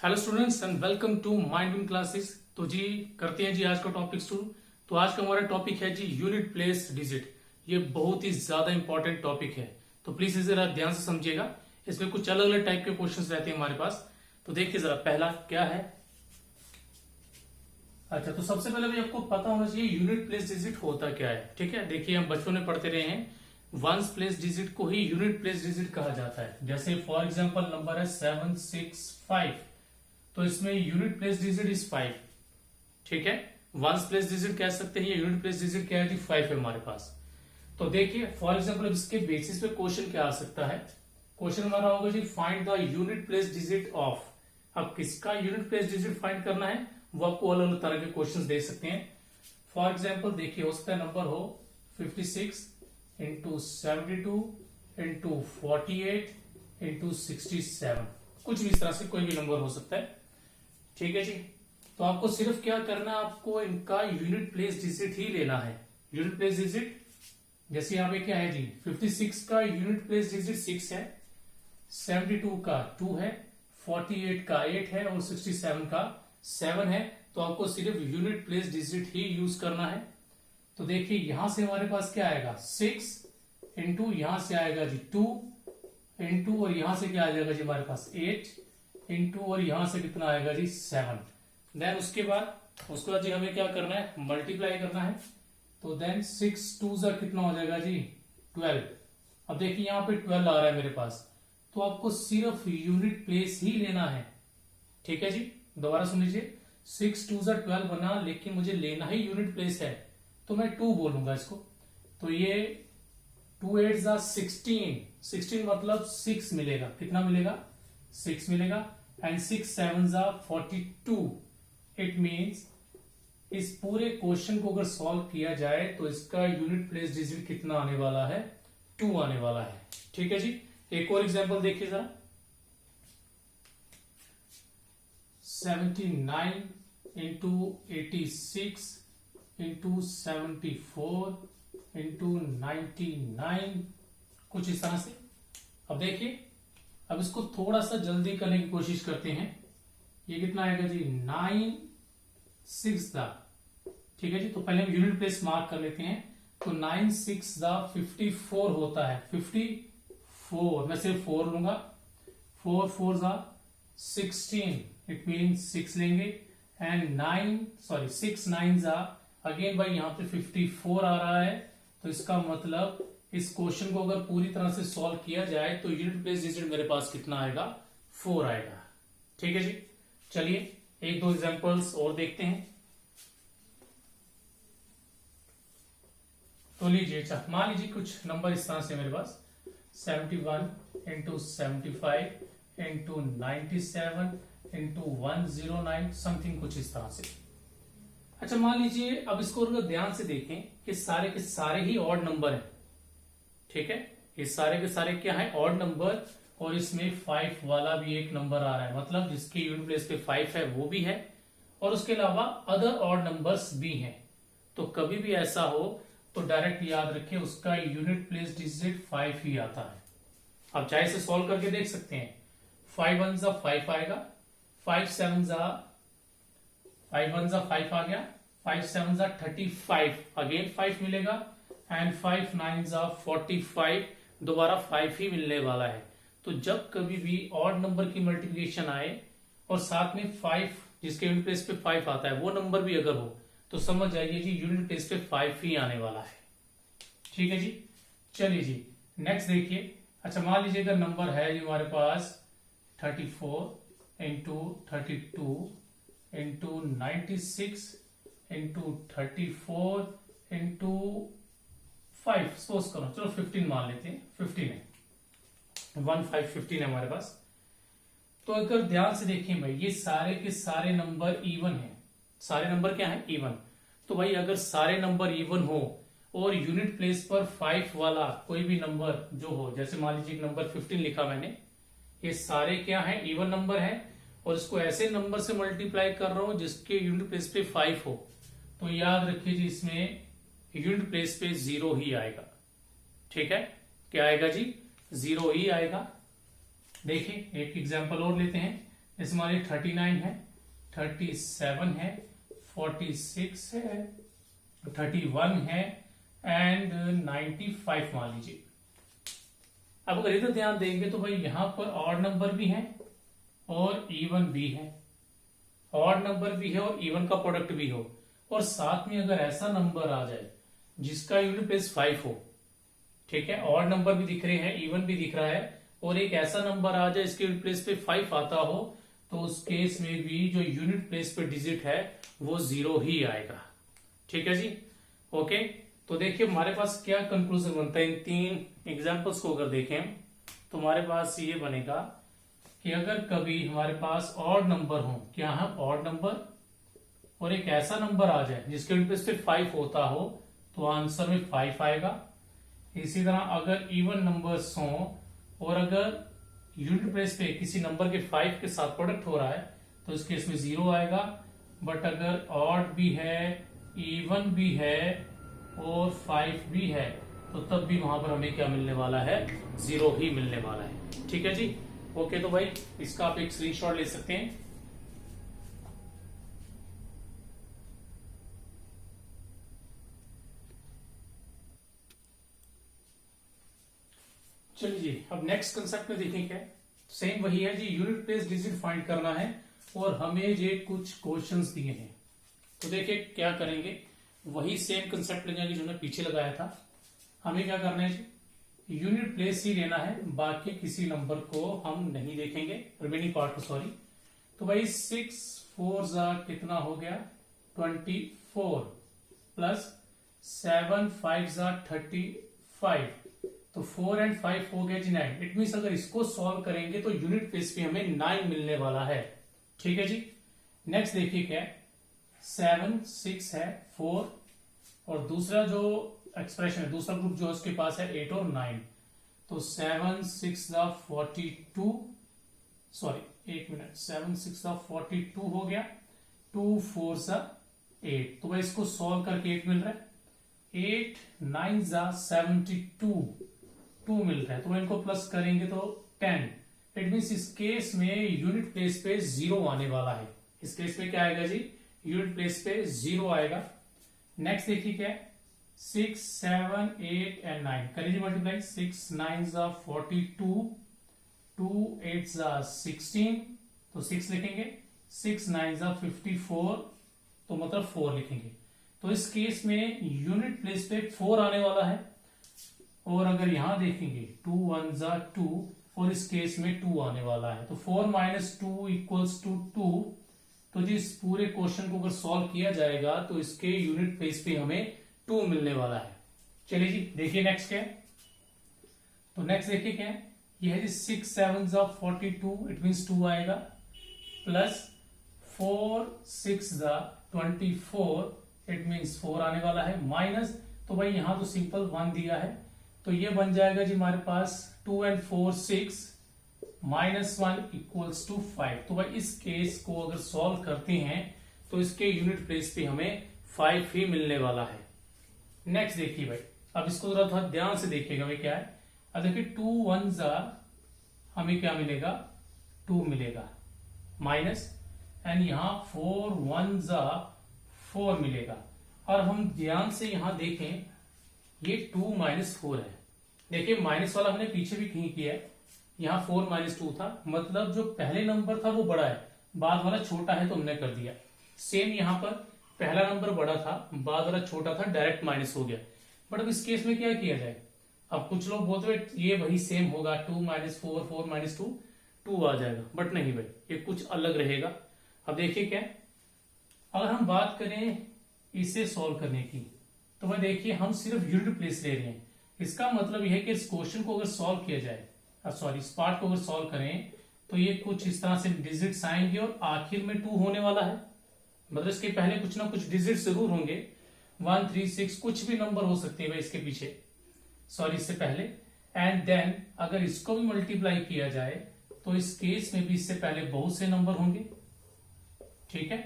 Hello students and welcome to Mind Beam classes. तो जी करते हैं जी आज का टॉपिक शुरू। तो आज का हमारा टॉपिक है जी यूनिट प्लेस डिजिट। ये बहुत ही ज्यादा इंपॉर्टेंट टॉपिक है, तो प्लीज इसे जरा ध्यान से समझिएगा। इसमें कुछ अलग अलग टाइप के क्वेश्चंस रहते हैं हमारे पास। तो देखिए जरा पहला क्या है। अच्छा, तो सबसे पहले भी आपको पता होना चाहिए यूनिट प्लेस डिजिट होता क्या है। ठीक है, देखिए हम बचपन में पढ़ते रहे हैं, वंस प्लेस डिजिट को ही यूनिट प्लेस डिजिट कहा जाता है। जैसे फॉर एग्जाम्पल नंबर है 765, तो इसमें यूनिट प्लेस डिजिट इज 5। ठीक है, वंस प्लेस डिजिट कह सकते हैं, यूनिट प्लेस डिजिट क्या है जी 5 है हमारे पास। तो देखिए फॉर एग्जाम्पल इसके बेसिस पे क्वेश्चन क्या आ सकता है। क्वेश्चन हमारा होगा जी find the unit place digit of. अब किसका यूनिट प्लेस डिजिट फाइंड करना है वो आपको अलग अलग तरह के क्वेश्चन दे सकते हैं। फॉर एग्जाम्पल देखिए हो सकता है नंबर हो 56 इंटू 72 इंटू 48 इंटू 67, कुछ भी इस तरह से कोई भी नंबर हो सकता है। ठीक है जी, तो आपको सिर्फ क्या करना है, आपको इनका यूनिट प्लेस डिजिट ही लेना है। यूनिट प्लेस डिजिट जैसे यहाँ पे क्या है जी 56 का यूनिट प्लेस डिजिट 6 है, 72 का 2 है, 48 का 8 है और 67 का 7 है। तो आपको सिर्फ यूनिट प्लेस डिजिट ही यूज करना है। तो देखिए यहां से हमारे पास क्या आएगा 6 इंटू यहां से आएगा जी 2 इंटू और यहां से क्या आ जाएगा जी हमारे पास 8 इंटू और यहां से कितना आएगा जी 7। देन उसके बाद जी हमें क्या करना है, मल्टीप्लाई करना है। तो देन 6 2 जा कितना हो जाएगा जी 12। अब देखिए यहां पे 12 आ रहा है मेरे पास, तो आपको सिर्फ यूनिट प्लेस ही लेना है। ठीक है जी, दोबारा सुन लीजिए, 6 2 जा 12 बना, लेकिन मुझे लेना ही यूनिट प्लेस है, तो मैं 2 बोलूंगा इसको। तो ये 2 8 जा 16 मतलब 6 मिलेगा। कितना मिलेगा 6 मिलेगा। एंड 6 7 जा 42। इट मीन्स इस पूरे क्वेश्चन को अगर सॉल्व किया जाए तो इसका यूनिट प्लेस डिजिट कितना आने वाला है 2 आने वाला है। ठीक है जी, एक और एग्जांपल देखिए जरा। 79 इंटू 86 इंटू 74 इंटू 99, कुछ इस तरह से। अब देखिए अब इसको थोड़ा सा जल्दी करने की कोशिश करते हैं। ये कितना आएगा जी 9 6 दा। ठीक है जी, तो पहले हम यूनिट प्लेस मार्क कर लेते हैं। तो 9 6 दा 54 होता है। 54 मैं सिर्फ 4 लूंगा। 4 4 दा 16, इट मीन 6 लेंगे। एंड 6 9 दा अगेन भाई यहां पे 54 आ रहा है। तो इसका मतलब इस क्वेश्चन को अगर पूरी तरह से सॉल्व किया जाए तो यूनिट प्लेस डिजिट मेरे पास कितना आएगा 4 आएगा। ठीक है जी, चलिए एक दो एग्जांपल्स और देखते हैं। तो लीजिए, अच्छा मान लीजिए कुछ नंबर इस तरह से मेरे पास 71 इंटू 75 इंटू 97 इंटू 109 समथिंग, कुछ इस तरह से। अच्छा मान लीजिए अब इसको अगर ध्यान से देखें कि सारे के सारे ही ऑड नंबर हैं। ठीक है, ये सारे के सारे क्या है ऑड नंबर, और इसमें 5 वाला भी एक नंबर आ रहा है, मतलब जिसके यूनिट प्लेस पे 5 है वो भी है, और उसके अलावा अदर ऑड नंबर्स भी हैं। तो कभी भी ऐसा हो तो डायरेक्ट याद रखें उसका यूनिट प्लेस डिजिट 5 ही आता है। अब चाहे इसे सॉल्व करके देख सकते हैं। 5 1 जा 5 आएगा, 5 7 जा 5 1 जा 5 आ गया, 5 7 जा 35 अगेन 5 मिलेगा, एंड 5 9 जा 45 दोबारा 5 ही मिलने वाला है। तो जब कभी भी ऑड नंबर की मल्टीप्लिकेशन आए और साथ में 5 जिसके यूनिट प्लेस पे 5 आता है वो नंबर भी अगर हो तो समझ जाइए जी यूनिट प्लेस पे 5 ही आने वाला है। ठीक है जी, चलिए जी नेक्स्ट देखिए। अच्छा मान लीजिए अगर नंबर है जी हमारे पास 34 into 32 into 96 into 34 into 5, suppose करो, चलो 15 मान लेते हैं। 15 है, 15 है हमारे पास। तो अगर ध्यान से देखें भाई ये सारे के सारे नंबर इवन हैं। सारे नंबर क्या है इवन। तो भाई अगर सारे नंबर इवन हो और यूनिट प्लेस पर 5 वाला कोई भी नंबर जो हो, जैसे मान लीजिए नंबर 15 लिखा मैंने, ये सारे क्या है इवन नंबर है, और इसको ऐसे नंबर से मल्टीप्लाई कर रहा हूं जिसके यूनिट प्लेस पे 5 हो, तो याद रखिए जी इसमें यूनिट प्लेस पे 0 ही आएगा। ठीक है, क्या आएगा जी 0 ही आएगा। देखिए एक एग्जांपल और लेते हैं। इसमें मान लीजिए 39 है, 37 है, 46 है, 31 है एंड 95 मान लीजिए। अब अगर इधर ध्यान देंगे तो भाई यहां पर ऑड नंबर भी है और इवन भी है, ऑड नंबर भी है और इवन का प्रोडक्ट भी हो, और साथ में अगर ऐसा नंबर आ जाए जिसका यूनिट प्लेस 5 हो, ठीक है, ऑड नंबर भी दिख रहे हैं, इवन भी दिख रहा है, और एक ऐसा नंबर आ जाए इसके यूनिट प्लेस पे 5 आता हो, तो उस केस में भी जो यूनिट प्लेस पे डिजिट है वो 0 ही आएगा। ठीक है जी, ओके। तो देखिए हमारे पास क्या कंक्लूजन बनता है इन 3 एग्जांपल्स को अगर देखें तो हमारे पास ये बनेगा कि अगर कभी हमारे पास ऑड नंबर हो, क्या हम ऑड नंबर और एक ऐसा नंबर आ जाए जिसके यूनिट प्लेस पे 5 होता हो, तो आंसर में 5 आएगा। इसी तरह अगर इवन नंबर्स हो और अगर यूनिट प्लेस पे किसी नंबर के 5 के साथ प्रोडक्ट हो रहा है तो इस केस में 0 आएगा। बट अगर ऑड भी है, इवन भी है और 5 भी है तो तब भी वहां पर हमें क्या मिलने वाला है, 0 ही मिलने वाला है। ठीक है जी, ओके। तो भाई इसका आप एक स्क्रीनशॉट ले सकते हैं। चलिए जी, अब नेक्स्ट कंसेप्ट में देखें क्या है। सेम वही है जी, यूनिट प्लेस डिजिट फाइंड करना है और हमें ये कुछ क्वेश्चंस दिए हैं। तो देखिए क्या करेंगे, वही सेम कंसेप्ट लेंगे जो हमने पीछे लगाया था। हमें क्या करना है जी, यूनिट प्लेस ही लेना है, बाकी किसी नंबर को हम नहीं देखेंगे, रिमेनिंग पार्ट को, सॉरी। तो भाई 6 4 जा कितना हो गया 24 प्लस 7 5 जा 35, तो 4 और 5 हो गया जी 9। इट मीन्स अगर इसको सॉल्व करेंगे तो यूनिट प्लेस पे हमें 9 मिलने वाला है। ठीक है जी, नेक्स्ट देखिए क्या है, 7 6 है 4 और दूसरा जो एक्सप्रेशन है, दूसरा ग्रुप जो उसके पास है 8 और 9, तो 7 6 जा 42, सॉरी 1 मिनट, 7 6 जा 42 हो गया, 2 4 जा 8, तो भाई इसको सॉल्व करके 8 मिल रहा है, 8 9 जा 72 2 मिल रहा है, तो इनको प्लस करेंगे तो 10। इट मीन्स इस केस में यूनिट प्लेस पे 0 आने वाला है। इस केस में क्या आएगा जी, यूनिट प्लेस पे 0 आएगा। नेक्स्ट देखिए क्या है, 6 7 8 एंड 9 करिए मल्टीप्लाई, 6 9 जा 42, 2 8 जा 16, तो 6 लिखेंगे, 6 9 जा 54, तो मतलब 4 लिखेंगे। तो इस केस में यूनिट प्लेस पे 4 आने वाला है, और अगर यहां देखेंगे 2 1 जा 2, और इस केस में 2 आने वाला है, तो 4 माइनस 2 इक्वल्स टू 2। तो जी इस पूरे क्वेश्चन को अगर सॉल्व किया जाएगा तो इसके यूनिट प्लेस पे हमें 2 मिलने वाला है। चलिए जी देखिए नेक्स्ट क्या है, तो नेक्स्ट देखिए क्या है, ये है जी 6 7 जा 42, इट मीन्स 2 आएगा, प्लस 4 6 जा 24, इट मीन्स 4 आने वाला है, माइनस, तो भाई यहां तो सिंपल 1 दिया है, तो ये बन जाएगा जी हमारे पास 2 and 4 6 माइनस 1 इक्वल्स टू 5। तो भाई इस केस को अगर सॉल्व करते हैं तो इसके यूनिट प्लेस पे हमें 5 ही मिलने वाला है। नेक्स्ट देखिए भाई, अब इसको जरा थोड़ा ध्यान से देखिएगा भाई क्या है। अब देखिए 2 1 जा हमें क्या मिलेगा, 2 मिलेगा, माइनस, एंड यहां 4 1 जा 4 मिलेगा। और हम ध्यान से यहां देखें, ये 2 माइनस 4 है। देखिए माइनस वाला हमने पीछे भी कहीं किया है, यहाँ 4 माइनस 2 था, मतलब जो पहले नंबर था वो बड़ा है, बाद वाला छोटा है तो हमने कर दिया। सेम यहाँ पर पहला नंबर बड़ा था, बाद वाला छोटा था, डायरेक्ट माइनस हो गया। बट अब इस केस में क्या किया जाए, अब कुछ लोग बोलते हैं ये वही सेम होगा, 2 माइनस 4 4 माइनस 2 2 आ जाएगा, बट नहीं भाई, ये कुछ अलग रहेगा। अब देखिए क्या, अगर हम बात करें इसे सॉल्व करने की, तो भाई देखिए हम सिर्फ यूनिट प्लेस ले रहे हैं। इसका मतलब यह है कि इस क्वेश्चन को अगर सॉल्व किया जाए, सॉरी इस पार्ट को अगर सॉल्व करें, तो ये कुछ इस तरह से डिजिट्स आएंगे और आखिर में 2 होने वाला है, मतलब इसके पहले कुछ ना कुछ डिजिट जरूर होंगे, 1 3 6 कुछ भी नंबर हो सकते हैं भाई इसके पीछे, सॉरी इससे पहले। एंड देन अगर इसको भी मल्टीप्लाई किया जाए तो इस केस में भी इससे पहले बहुत से नंबर होंगे। ठीक है,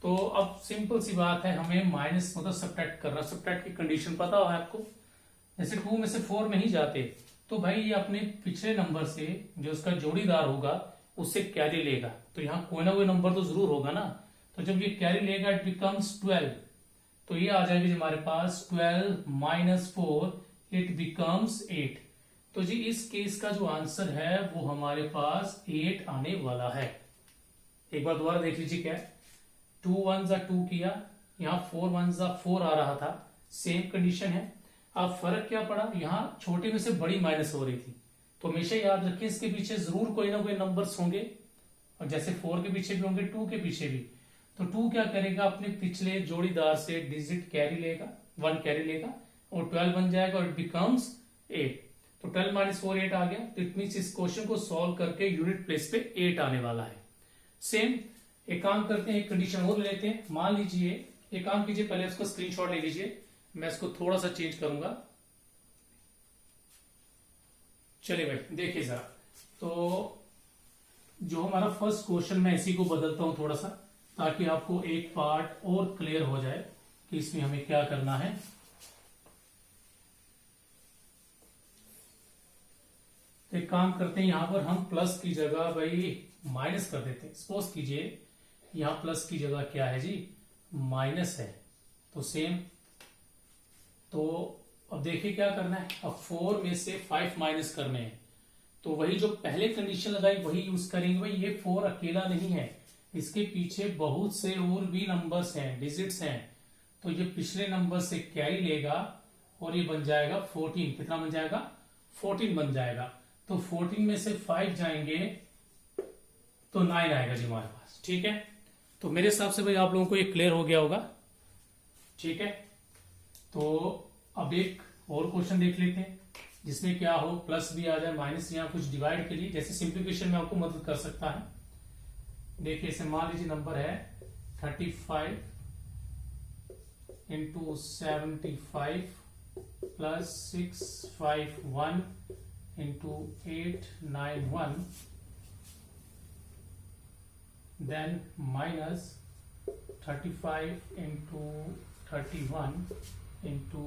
तो अब सिंपल सी बात है, हमें माइनस मतलब सब्ट्रैक्ट करना, सब्ट्रैक्ट की कंडीशन पता है आपको, जैसे 2 में से 4 नहीं जाते तो भाई ये अपने पिछले नंबर से जो उसका जोड़ीदार होगा उससे कैरी लेगा, तो यहाँ कोई ना कोई नंबर तो जरूर होगा ना। तो जब ये कैरी लेगा इट बिकम्स 12, तो ये आ जाएगी हमारे पास 12 माइनस 4 इट बिकम्स 8। तो जी इस केस का जो आंसर है वो हमारे पास 8 आने वाला है। एक बार दोबारा देख लीजिए क्या है, 2 1 जा 2 किया, यहाँ 4 1 जा 4 आ रहा था, सेम कंडीशन है। अब फर्क क्या पड़ा, यहाँ छोटे में से बड़ी माइनस हो रही थी, तो हमेशा याद रखिए इसके पीछे जरूर कोई ना कोई नंबर्स होंगे, और जैसे 4 के पीछे भी होंगे 2 के पीछे भी। तो 2 क्या करेगा, अपने पिछले जोड़ीदार से डिजिट कैरी लेगा, 1 कैरी लेगा और 12 बन जाएगा और इट बिकम्स 8। तो 12 माइनस 4 8 आ गया। तो इट मीन्स इस क्वेश्चन को सॉल्व करके यूनिट प्लेस पे 8 आने वाला है। सेम एक काम करते हैं, एक कंडीशन और ले लेते हैं। मान लीजिए, एक काम कीजिए, पहले उसका स्क्रीनशॉट ले लीजिए, मैं इसको थोड़ा सा चेंज करूंगा। चलिए भाई देखिए जरा, तो जो हमारा फर्स्ट क्वेश्चन, मैं इसी को बदलता हूं थोड़ा सा, ताकि आपको एक पार्ट और क्लियर हो जाए कि इसमें हमें क्या करना है। तो एक काम करते हैं, यहां पर हम प्लस की जगह भाई माइनस कर देते हैं। सपोज कीजिए यहां प्लस की जगह क्या है जी, माइनस है, तो सेम। तो अब देखिए क्या करना है, अब 4 में से 5 माइनस करने हैं, तो वही जो पहले कंडीशन लगाई वही यूज करेंगे। भाई ये 4 अकेला नहीं है, इसके पीछे बहुत से और भी नंबर्स हैं, डिजिट्स हैं, तो ये पिछले नंबर से कैरी लेगा और ये बन जाएगा 14। कितना बन जाएगा, 14 बन जाएगा। तो 14 में से 5 जाएंगे तो 9 आएगा जी हमारे पास। ठीक है, तो मेरे हिसाब से भाई आप लोगों को ये क्लियर हो गया होगा। ठीक है, तो अब एक और क्वेश्चन देख लेते हैं जिसमें क्या हो, प्लस भी आ जाए माइनस, यहाँ कुछ डिवाइड के लिए जैसे सिंप्लीफिकेशन में आपको मदद कर सकता है। देखिए इसे मान लीजिए नंबर है 35 into 75 plus 651 into 891 then minus 35 into 31 into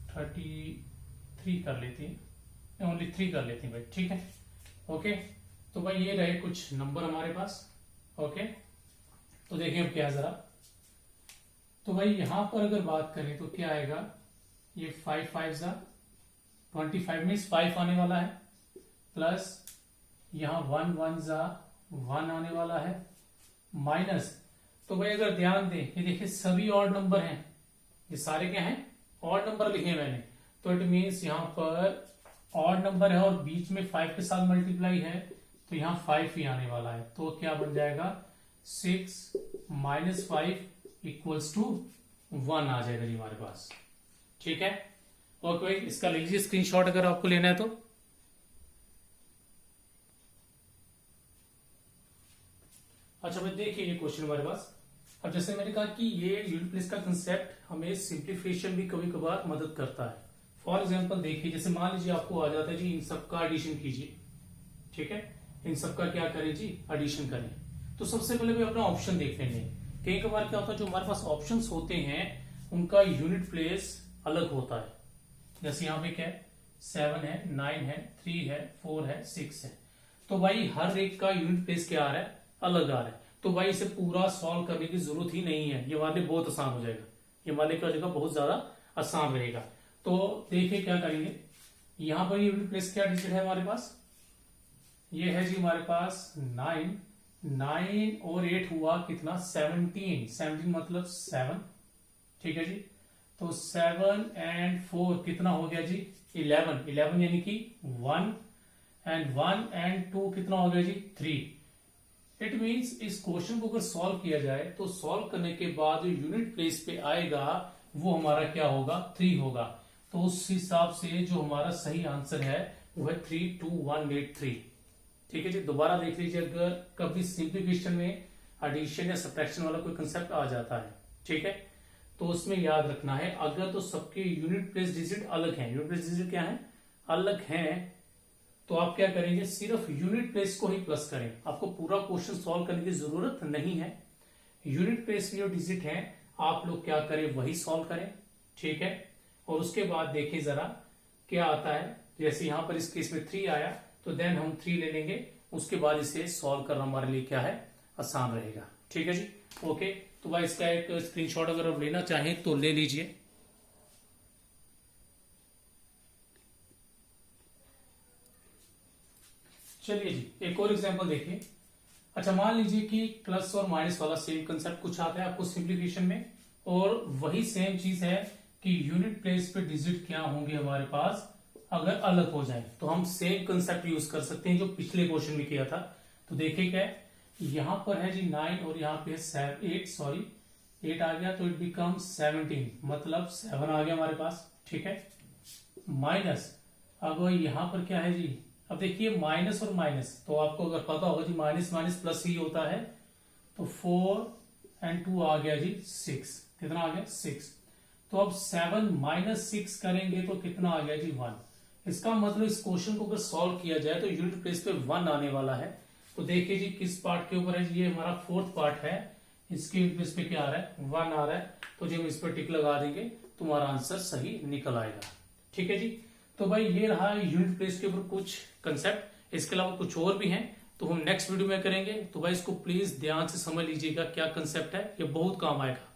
33 कर लेती हैं, ओनली 3 कर लेती हैं भाई। ठीक है, ओके। तो भाई ये रहे कुछ नंबर हमारे पास। ओके, तो देखिए अब क्या है जरा, तो भाई यहां पर अगर बात करें तो क्या आएगा, ये 5 5 जा 25 मीन्स 5 आने वाला है, प्लस यहां 1 1 जा 1 आने वाला है, माइनस। तो भाई अगर ध्यान दें, ये देखिए सभी ऑड नंबर हैं, ये सारे क्या हैं, ऑड नंबर लिखे हैं मैंने, तो इट मीन्स यहां पर ऑड नंबर है और बीच में 5 के साथ मल्टीप्लाई है, तो यहां 5 ही आने वाला है। तो क्या बन जाएगा, 6 माइनस 5 इक्वल्स टू 1 आ जाएगा जी हमारे पास। ठीक है, ओके भाई, इसका ले लीजिए स्क्रीनशॉट अगर आपको लेना है तो। अच्छा भाई देखिए ये क्वेश्चन हमारे पास। अब जैसे मैंने कहा कि ये यूनिट प्लेस का कंसेप्ट हमें सिंप्लीफिकेशन भी कभी कभार मदद करता है। फॉर एग्जांपल देखिए, जैसे मान लीजिए आपको आ जाता है जी इन सबका एडिशन कीजिए। ठीक है, इन सबका क्या करें जी, एडिशन करें। तो सबसे पहले भी अपना ऑप्शन देख लेंगे। कई कभार क्या होता है, जो हमारे पास ऑप्शंस होते हैं उनका यूनिट प्लेस अलग होता है। जैसे यहाँ पे क्या है, 7 है, 9 है, 3 है, 4 है, 6 है। तो भाई हर एक का यूनिट प्लेस क्या आ रहा है, अलग आ रहा है। तो भाई इसे पूरा सॉल्व करने की जरूरत ही नहीं है, ये वाले बहुत आसान हो जाएगा, ये वाले क्या हो जाएगा, बहुत ज्यादा आसान रहेगा। तो देखिए क्या करेंगे, यहां पर यूनिट प्लेस क्या डिजिट है हमारे पास, ये है जी हमारे पास 9 9 और 8 हुआ कितना, 17 17 मतलब 7। ठीक है जी, तो 7 एंड 4 कितना हो गया जी, 11 11 यानी कि 1 एंड 1 एंड 2 कितना हो गया जी, 3। इट मीन्स इस क्वेश्चन को अगर सॉल्व किया जाए तो सॉल्व करने के बाद जो यूनिट प्लेस पे आएगा वो हमारा क्या होगा, 3 होगा। तो उस हिसाब से जो हमारा सही आंसर है वो है 32183। ठीक है जी, दोबारा देख लीजिए, अगर कभी सिंप्लीफिकेशन में एडिशन या सब्ट्रैक्शन वाला कोई कंसेप्ट आ जाता है, ठीक है, तो उसमें याद रखना है अगर तो सबके यूनिट प्लेस डिजिट अलग हैं, यूनिट प्लेस डिजिट क्या है, अलग हैं, तो आप क्या करेंगे, सिर्फ यूनिट प्लेस को ही प्लस करें। आपको पूरा क्वेश्चन सॉल्व करने की जरूरत नहीं है, यूनिट प्लेस की जो डिजिट है आप लोग क्या करें, वही सॉल्व करें। ठीक है, और उसके बाद देखिए जरा क्या आता है। जैसे यहां पर इस केस में 3 आया तो देन हम 3 ले लेंगे, उसके बाद इसे सॉल्व करना हमारे लिए क्या है, आसान रहेगा। ठीक है जी, ओके। तो भाई इसका एक स्क्रीनशॉट अगर आप लेना चाहें तो ले लीजिए। चलिए जी, एक और एग्जांपल देखिए। अच्छा, मान लीजिए कि प्लस और माइनस वाला सेम कंसेप्ट कुछ आता है आपको सिंप्लीफिकेशन में, और वही सेम चीज है कि यूनिट प्लेस पे डिजिट क्या होंगे हमारे पास अगर अलग हो जाए, तो हम सेम कंसेप्ट यूज कर सकते हैं जो पिछले क्वेश्चन में किया था। तो देखिए क्या है, यहां पर है जी 9 और यहाँ पे है 8 आ गया, तो इट बिकम 17, मतलब 7 आ गया हमारे पास। ठीक है, माइनस, अब यहां पर क्या है जी, अब देखिए माइनस और माइनस, तो आपको अगर पता होगा जी माइनस माइनस प्लस ही होता है, तो 4 and 2 आ गया जी 6, कितना आ गया 6। तो अब 7 माइनस 6 करेंगे तो कितना आ गया जी 1। इसका मतलब इस क्वेश्चन को अगर सॉल्व किया जाए तो यूनिट प्लेस पे 1 आने वाला है। तो देखिए जी किस पार्ट के ऊपर है जी, ये हमारा फोर्थ पार्ट है, इसके यूनिट प्लेस पे क्या आ रहा है 1 आ रहा है, तो जब इस पर टिक लगा देंगे तो हमारा आंसर सही निकल आएगा। ठीक है जी, तो भाई ये रहा यूनिट प्लेस के ऊपर कुछ कंसेप्ट, इसके अलावा कुछ और भी हैं तो हम नेक्स्ट वीडियो में करेंगे। तो भाई इसको प्लीज ध्यान से समझ लीजिएगा क्या कंसेप्ट है, ये बहुत काम आएगा।